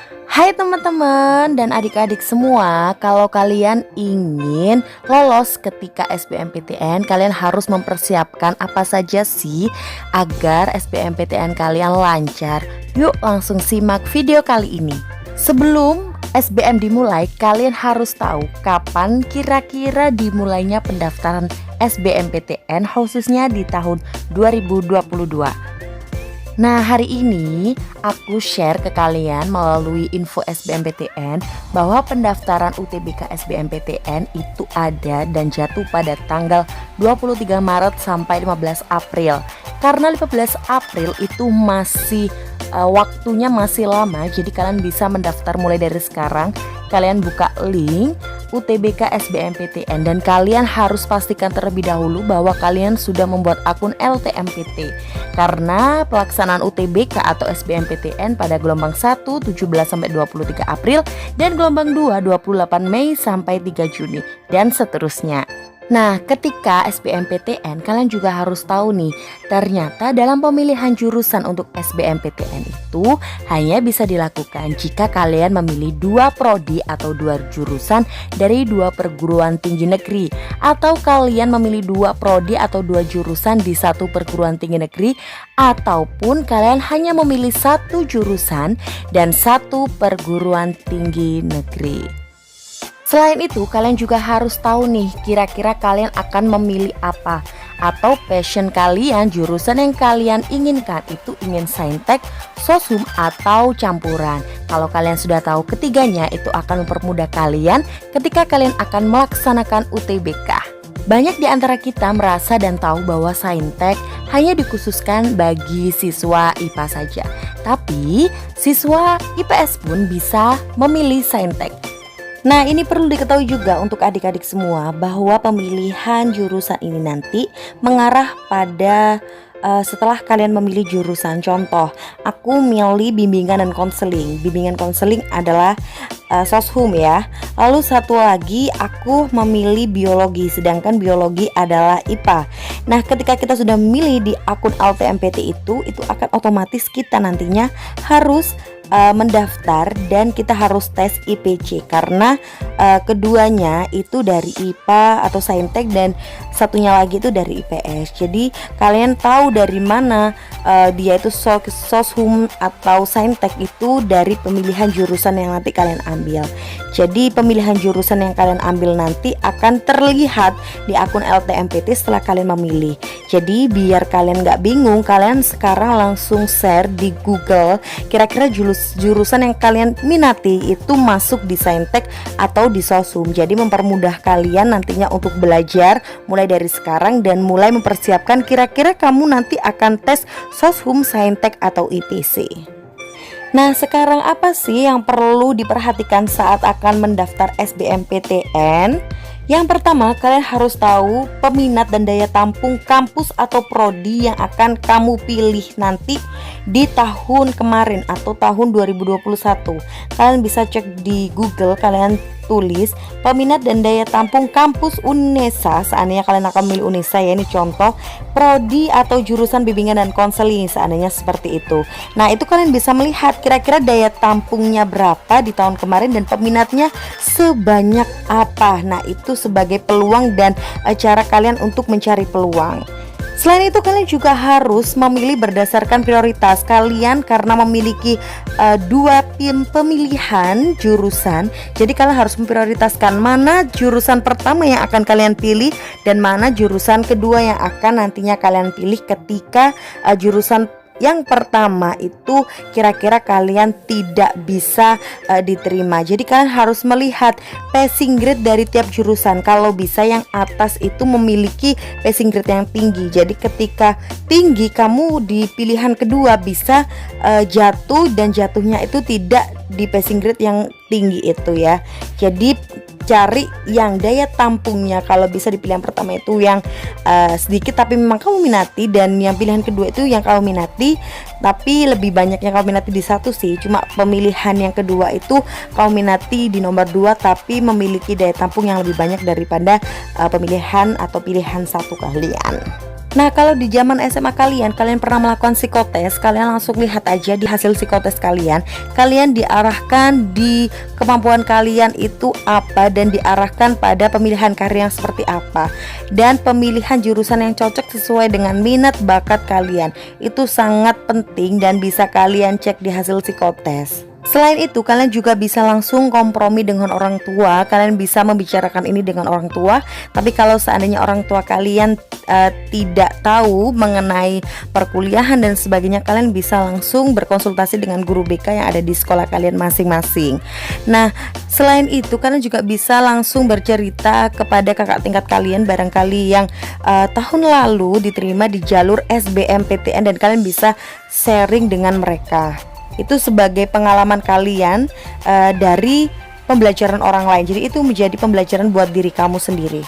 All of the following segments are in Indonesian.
Hai teman-teman dan adik-adik semua, kalau kalian ingin lolos ketika SBMPTN, kalian harus mempersiapkan apa saja sih agar SBMPTN kalian lancar. Yuk langsung simak video kali ini. Sebelum SBM dimulai, kalian harus tahu kapan kira-kira dimulainya pendaftaran SBMPTN khususnya di tahun 2022. Nah, hari ini aku share ke kalian melalui info SBMPTN bahwa pendaftaran UTBK SBMPTN itu ada dan jatuh pada tanggal 23 Maret sampai 15 April. Karena 15 April itu masih waktunya masih lama, jadi kalian bisa mendaftar mulai dari sekarang. Kalian buka link UTBK SBMPTN dan kalian harus pastikan terlebih dahulu bahwa kalian sudah membuat akun LTMPT, karena pelaksanaan UTBK atau SBMPTN pada gelombang 1 17 sampai 23 April dan gelombang 2 28 Mei sampai 3 Juni dan seterusnya. Nah, ketika SBMPTN kalian juga harus tahu nih, ternyata dalam pemilihan jurusan untuk SBMPTN itu hanya bisa dilakukan jika kalian memilih 2 prodi atau 2 jurusan dari 2 perguruan tinggi negeri, atau kalian memilih 2 prodi atau 2 jurusan di 1 perguruan tinggi negeri, ataupun kalian hanya memilih 1 jurusan dan 1 perguruan tinggi negeri. Selain itu, kalian juga harus tahu nih, kira-kira kalian akan memilih apa, atau passion kalian, jurusan yang kalian inginkan itu ingin saintek, soshum, atau campuran. Kalau kalian sudah tahu ketiganya, itu akan mempermudah kalian ketika kalian akan melaksanakan UTBK. Banyak di antara kita merasa dan tahu bahwa saintek hanya dikhususkan bagi siswa IPA saja, tapi siswa IPS pun bisa memilih saintek. Nah, ini perlu diketahui juga untuk adik-adik semua bahwa pemilihan jurusan ini nanti mengarah pada setelah kalian memilih jurusan. Contoh, aku milih bimbingan dan konseling. Bimbingan konseling adalah soshum ya. Lalu satu lagi aku memilih biologi, sedangkan biologi adalah IPA. Nah, ketika kita sudah memilih di akun LTMPT itu akan otomatis kita nantinya harus mendaftar dan kita harus tes IPC, karena keduanya itu dari IPA atau saintek dan satunya lagi itu dari IPS. Jadi kalian tahu dari mana dia itu soshum atau saintek itu dari pemilihan jurusan yang nanti kalian ambil. Jadi pemilihan jurusan yang kalian ambil nanti akan terlihat di akun LTMPT setelah kalian memilih. Jadi biar kalian gak bingung, kalian sekarang langsung share di Google kira-kira jurusan yang kalian minati itu masuk di saintek atau di soshum. Jadi mempermudah kalian nantinya untuk belajar mulai dari sekarang dan mulai mempersiapkan kira-kira kamu nanti akan tes soshum, saintek atau IPC. Nah, sekarang apa sih yang perlu diperhatikan saat akan mendaftar SBMPTN? Yang pertama, kalian harus tahu peminat dan daya tampung kampus atau prodi yang akan kamu pilih nanti di tahun kemarin atau tahun 2021. Kalian bisa cek di Google, kalian tulis peminat dan daya tampung kampus UNESA. Seandainya kalian akan memilih UNESA ya, ini contoh prodi atau jurusan bimbingan dan konseling seandainya seperti itu. Nah, itu kalian bisa melihat kira-kira daya tampungnya berapa di tahun kemarin dan peminatnya sebanyak apa. Nah, itu sebagai peluang dan cara kalian untuk mencari peluang. Selain itu, kalian juga harus memilih berdasarkan prioritas kalian karena memiliki 2 pemilihan jurusan. Jadi kalian harus memprioritaskan mana jurusan pertama yang akan kalian pilih dan mana jurusan kedua yang akan nantinya kalian pilih ketika jurusan yang pertama itu kira-kira kalian tidak bisa diterima. Jadi kalian harus melihat passing grade dari tiap jurusan. Kalau bisa yang atas itu memiliki passing grade yang tinggi. Jadi ketika tinggi, kamu di pilihan kedua bisa jatuh, dan jatuhnya itu tidak di passing grade yang tinggi itu ya. Jadi cari yang daya tampungnya, kalau bisa di pilihan pertama itu yang sedikit tapi memang kamu minati, dan yang pilihan kedua itu yang kamu minati tapi lebih banyak yang kamu minati di satu sih. Cuma pemilihan yang kedua itu kamu minati di nomor 2 tapi memiliki daya tampung yang lebih banyak daripada pemilihan atau pilihan satu kalian. Nah, kalau di zaman SMA kalian pernah melakukan psikotes, kalian langsung lihat aja di hasil psikotes kalian diarahkan di kemampuan kalian itu apa dan diarahkan pada pemilihan karir yang seperti apa dan pemilihan jurusan yang cocok sesuai dengan minat bakat kalian. Itu sangat penting dan bisa kalian cek di hasil psikotes. Selain itu, kalian juga bisa langsung kompromi dengan orang tua. Kalian bisa membicarakan ini dengan orang tua. Tapi kalau seandainya orang tua kalian tidak tahu mengenai perkuliahan dan sebagainya, kalian bisa langsung berkonsultasi dengan guru BK yang ada di sekolah kalian masing-masing. Nah, selain itu, kalian juga bisa langsung bercerita kepada kakak tingkat kalian barangkali yang tahun lalu diterima di jalur SBMPTN dan kalian bisa sharing dengan mereka. Itu sebagai pengalaman kalian dari pembelajaran orang lain. Jadi itu menjadi pembelajaran buat diri kamu sendiri.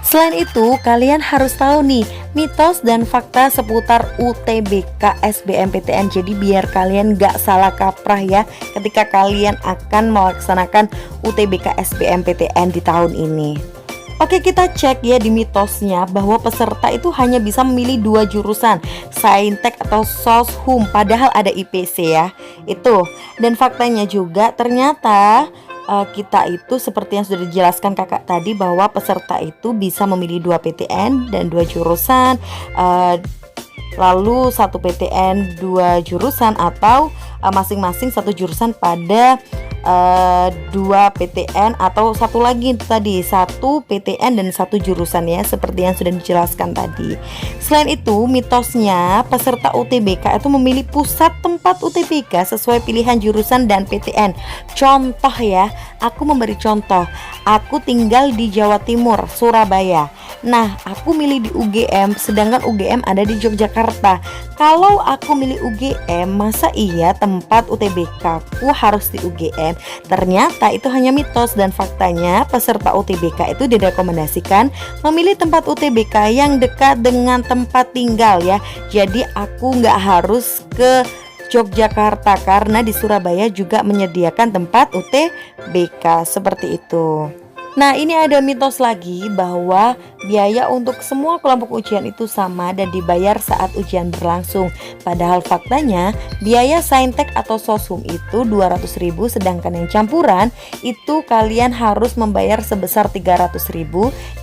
Selain itu, kalian harus tahu nih mitos dan fakta seputar UTBK SBMPTN. Jadi biar kalian gak salah kaprah ya ketika kalian akan melaksanakan UTBK SBMPTN di tahun ini. Oke, kita cek ya di mitosnya bahwa peserta itu hanya bisa memilih 2 jurusan, Saintek atau Soshum, padahal ada IPC ya. Itu. Dan faktanya juga ternyata kita itu seperti yang sudah dijelaskan kakak tadi bahwa peserta itu bisa memilih 2 PTN dan 2 jurusan, lalu 1 PTN 2 jurusan atau masing-masing 1 jurusan pada 2 PTN atau satu lagi tadi 1 PTN dan 1 jurusan ya, seperti yang sudah dijelaskan tadi. Selain itu, mitosnya peserta UTBK itu memilih pusat tempat UTBK sesuai pilihan jurusan dan PTN. Contoh ya, aku memberi contoh. Aku tinggal di Jawa Timur, Surabaya. Nah, aku milih di UGM, sedangkan UGM ada di Yogyakarta. Kalau aku milih UGM, masa iya tempat UTBK aku harus di UGM? Ternyata itu hanya mitos dan faktanya peserta UTBK itu direkomendasikan memilih tempat UTBK yang dekat dengan tempat tinggal ya. Jadi aku nggak harus ke Yogyakarta karena di Surabaya juga menyediakan tempat UTBK seperti itu. Nah, ini ada mitos lagi bahwa biaya untuk semua kelompok ujian itu sama dan dibayar saat ujian berlangsung. Padahal faktanya biaya Saintek atau Soshum itu 200.000, sedangkan yang campuran itu kalian harus membayar sebesar 300.000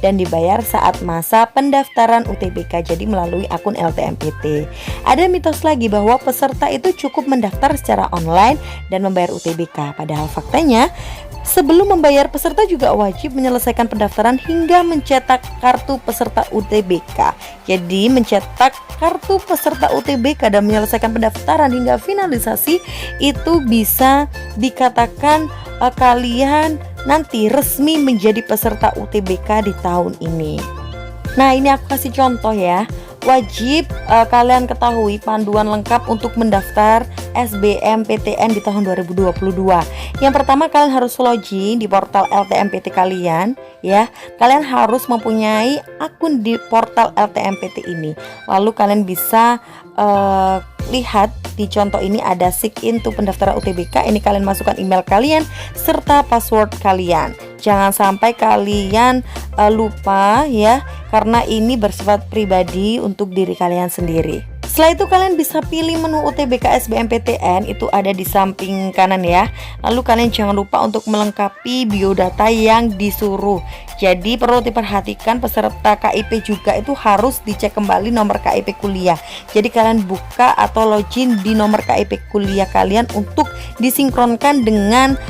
dan dibayar saat masa pendaftaran UTBK, jadi melalui akun LTMPT. Ada mitos lagi bahwa peserta itu cukup mendaftar secara online dan membayar UTBK. Padahal faktanya sebelum membayar, peserta juga wajib menyelesaikan pendaftaran hingga mencetak kartu peserta UTBK. Jadi mencetak kartu peserta UTBK dan menyelesaikan pendaftaran hingga finalisasi itu bisa dikatakan kalian nanti resmi menjadi peserta UTBK di tahun ini. Nah, ini aku kasih contoh ya. Wajib kalian ketahui panduan lengkap untuk mendaftar SBMPTN di tahun 2022. Yang pertama, kalian harus login di portal LTMPT kalian ya. Kalian harus mempunyai akun di portal LTMPT ini. Lalu kalian bisa lihat di contoh ini ada sign in to pendaftaran UTBK. Ini kalian masukkan email kalian serta password kalian. Jangan sampai kalian lupa ya, karena ini bersifat pribadi untuk diri kalian sendiri. Setelah itu kalian bisa pilih menu UTBK SBMPTN, itu ada di samping kanan ya. Lalu kalian jangan lupa untuk melengkapi biodata yang disuruh. Jadi perlu diperhatikan peserta KIP juga itu harus dicek kembali nomor KIP kuliah. Jadi kalian buka atau login di nomor KIP kuliah kalian untuk disinkronkan dengan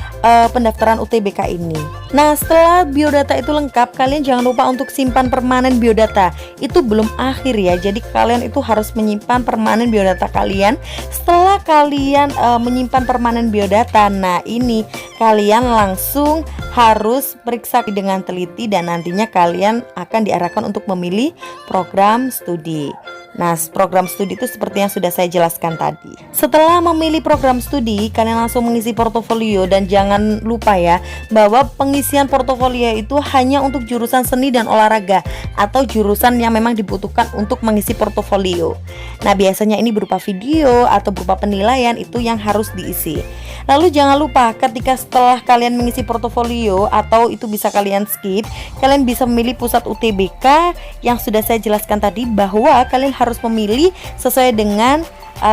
pendaftaran UTBK ini. Nah, setelah biodata itu lengkap, kalian jangan lupa untuk simpan permanen biodata. Itu belum akhir ya. Jadi kalian itu harus menyimpan permanen biodata kalian. Setelah kalian menyimpan permanen biodata, nah ini kalian langsung harus periksa dengan teliti dan nantinya kalian akan diarahkan untuk memilih program studi. Nah, program studi itu seperti yang sudah saya jelaskan tadi. Setelah memilih program studi, kalian langsung mengisi portofolio dan jangan lupa ya bahwa pengisian pengisian portofolio itu hanya untuk jurusan seni dan olahraga atau jurusan yang memang dibutuhkan untuk mengisi portofolio. Nah, biasanya ini berupa video atau berupa penilaian itu yang harus diisi. Lalu jangan lupa ketika setelah kalian mengisi portofolio atau itu bisa kalian skip, kalian bisa memilih pusat UTBK yang sudah saya jelaskan tadi, bahwa kalian harus memilih sesuai dengan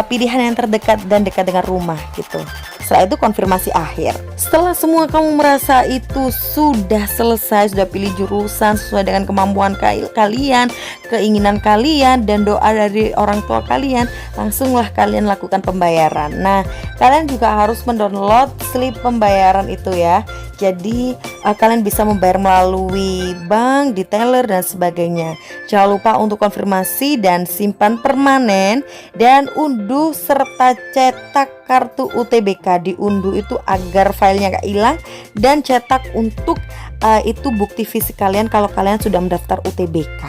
pilihan yang terdekat dan dekat dengan rumah gitu. Setelah itu konfirmasi akhir. Setelah semua kamu merasa itu sudah selesai, sudah pilih jurusan sesuai dengan kemampuan kalian, keinginan kalian, dan doa dari orang tua kalian, langsunglah kalian lakukan pembayaran. Nah, kalian juga harus mendownload slip pembayaran itu ya. Jadi kalian bisa membayar melalui bank, detailer, dan sebagainya. Jangan lupa untuk konfirmasi dan simpan permanen, dan unduh serta cetak kartu UTBK. Diunduh itu agar filenya gak hilang, dan cetak untuk itu bukti fisik kalian kalau kalian sudah mendaftar UTBK.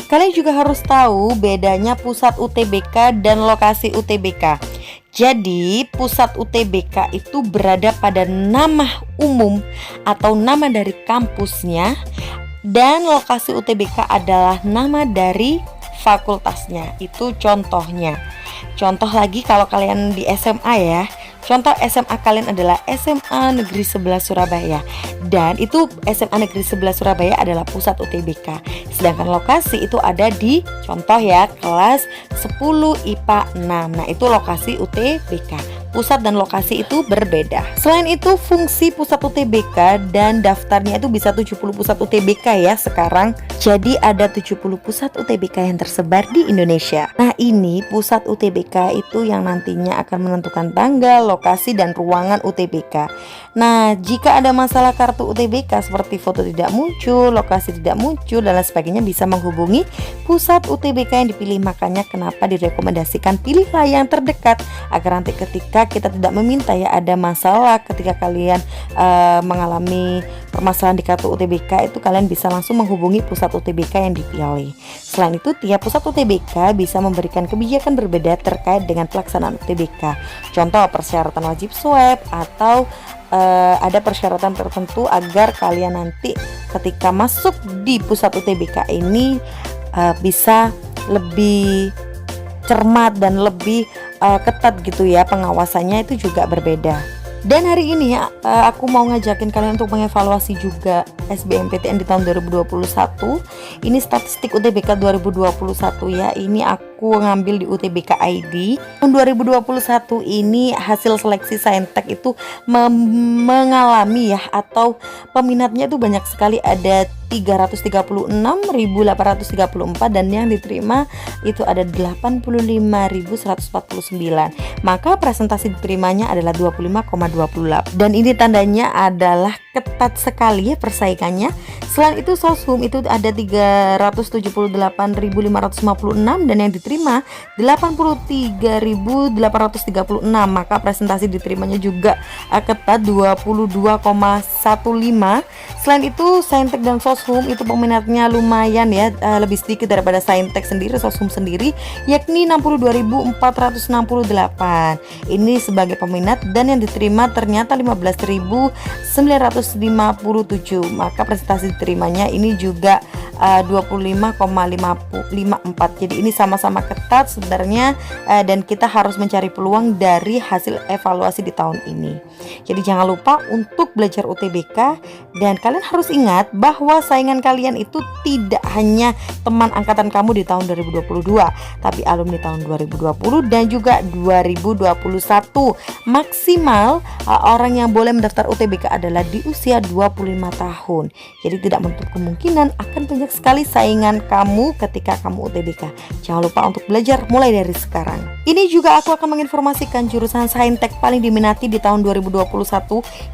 Kalian juga harus tahu bedanya pusat UTBK dan lokasi UTBK. Jadi pusat UTBK itu berada pada nama umum atau nama dari kampusnya, dan lokasi UTBK adalah nama dari fakultasnya. Itu contohnya. Contoh lagi kalau kalian di SMA ya. Contoh SMA kalian adalah SMA Negeri 11 Surabaya, dan itu SMA Negeri 11 Surabaya adalah pusat UTBK. Sedangkan lokasi itu ada di contoh ya kelas 10 IPA 6. Nah, itu lokasi UTBK. Pusat dan lokasi itu berbeda. Selain itu, fungsi pusat UTBK dan daftarnya itu bisa 70 pusat UTBK ya sekarang. Jadi ada 70 pusat UTBK yang tersebar di Indonesia. Nah, ini pusat UTBK itu yang nantinya akan menentukan tanggal, lokasi, dan ruangan UTBK. Nah, jika ada masalah kartu UTBK seperti foto tidak muncul, lokasi tidak muncul, dan lain sebagainya, bisa menghubungi pusat UTBK yang dipilih. Makanya kenapa direkomendasikan pilihlah yang terdekat, agar nanti ketika kita tidak meminta ya ada masalah ketika kalian mengalami permasalahan di kartu UTBK, itu kalian bisa langsung menghubungi pusat UTBK yang dipilih. Selain itu, tiap pusat UTBK bisa memberikan kebijakan berbeda terkait dengan pelaksanaan UTBK. Contoh persyaratan wajib swab, atau ada persyaratan tertentu agar kalian nanti ketika masuk di pusat UTBK ini bisa lebih cermat dan lebih ketat gitu ya, pengawasannya itu juga berbeda. Dan hari ini aku mau ngajakin kalian untuk mengevaluasi juga SBMPTN di tahun 2021. Ini statistik UTBK 2021 ya. Ini aku ngambil di UTBK ID. Tahun 2021 ini hasil seleksi Saintek itu mengalami ya, atau peminatnya itu banyak sekali, ada 336.834, dan yang diterima itu ada 85.149. Maka presentasi diterimanya adalah 25,28, dan ini tandanya adalah ketat sekali ya persaingannya. Selain itu Soshum itu ada 378.556, dan yang diterima 83.836. Maka presentasi diterimanya juga ketat, 22,15. Selain itu Saintek dan Soshum itu peminatnya lumayan ya, lebih sedikit daripada Saintek sendiri, Soshum sendiri, yakni 62.468. Ini sebagai peminat, dan yang diterima ternyata 15.957. Maka presentasi diterimanya ini juga 25,54. Jadi ini sama-sama ketat sebenarnya, dan kita harus mencari peluang dari hasil evaluasi di tahun ini. Jadi jangan lupa untuk belajar UTBK, dan kalian harus ingat bahwa saingan kalian itu tidak hanya teman angkatan kamu di tahun 2022, tapi alumni tahun 2020 dan juga 2021. Maksimal orang yang boleh mendaftar UTBK adalah di usia 25 tahun. Jadi tidak menutup kemungkinan akan banyak sekali saingan kamu ketika kamu UTBK. Jangan lupa untuk belajar mulai dari sekarang. Ini juga aku akan menginformasikan jurusan Saintek paling diminati di tahun 2021.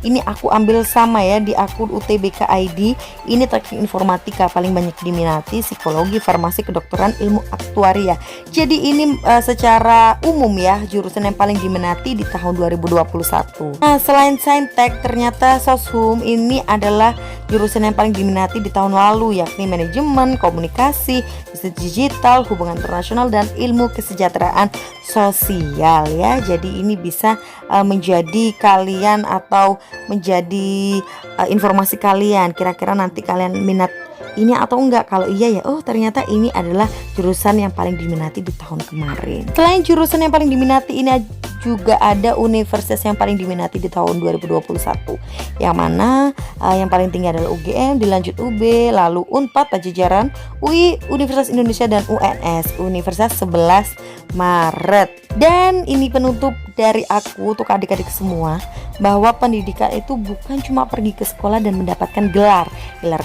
Ini aku ambil sama ya di akun UTBK ID. Ini teknik informatika paling banyak diminati, psikologi, farmasi, kedokteran, ilmu aktuaria. Jadi ini secara umum ya jurusan yang paling diminati di tahun 2021. Nah, selain Saintek ternyata Soshum Hukum ini adalah jurusan yang paling diminati di tahun lalu, yakni manajemen, komunikasi, bisnis digital, hubungan internasional, dan ilmu kesejahteraan sosial ya. Jadi ini bisa menjadi kalian atau menjadi informasi kalian, kira-kira nanti kalian minat ini atau enggak. Kalau iya ya, oh ternyata ini adalah jurusan yang paling diminati di tahun kemarin. Selain jurusan yang paling diminati, ini juga ada universitas yang paling diminati di tahun 2021, yang mana yang paling tinggi adalah UGM, dilanjut UB, lalu Unpad, Pajajaran, UI, Universitas Indonesia, dan UNS, Universitas 11 Maret. Dan ini penutup dari aku untuk adik-adik semua, bahwa pendidikan itu bukan cuma pergi ke sekolah dan mendapatkan gelar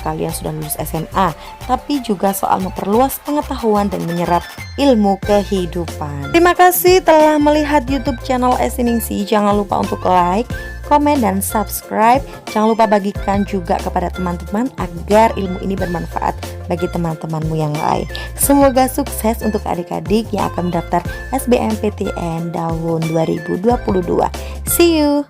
kalian sudah lulus SMA, tapi juga soal memperluas pengetahuan dan menyerap ilmu kehidupan. Terima kasih telah melihat YouTube channel Esiningsih. Jangan lupa untuk like, komen, dan subscribe. Jangan lupa bagikan juga kepada teman-teman agar ilmu ini bermanfaat bagi teman-temanmu yang lain. Semoga sukses untuk adik-adik yang akan mendaftar SBMPTN tahun 2022. See you.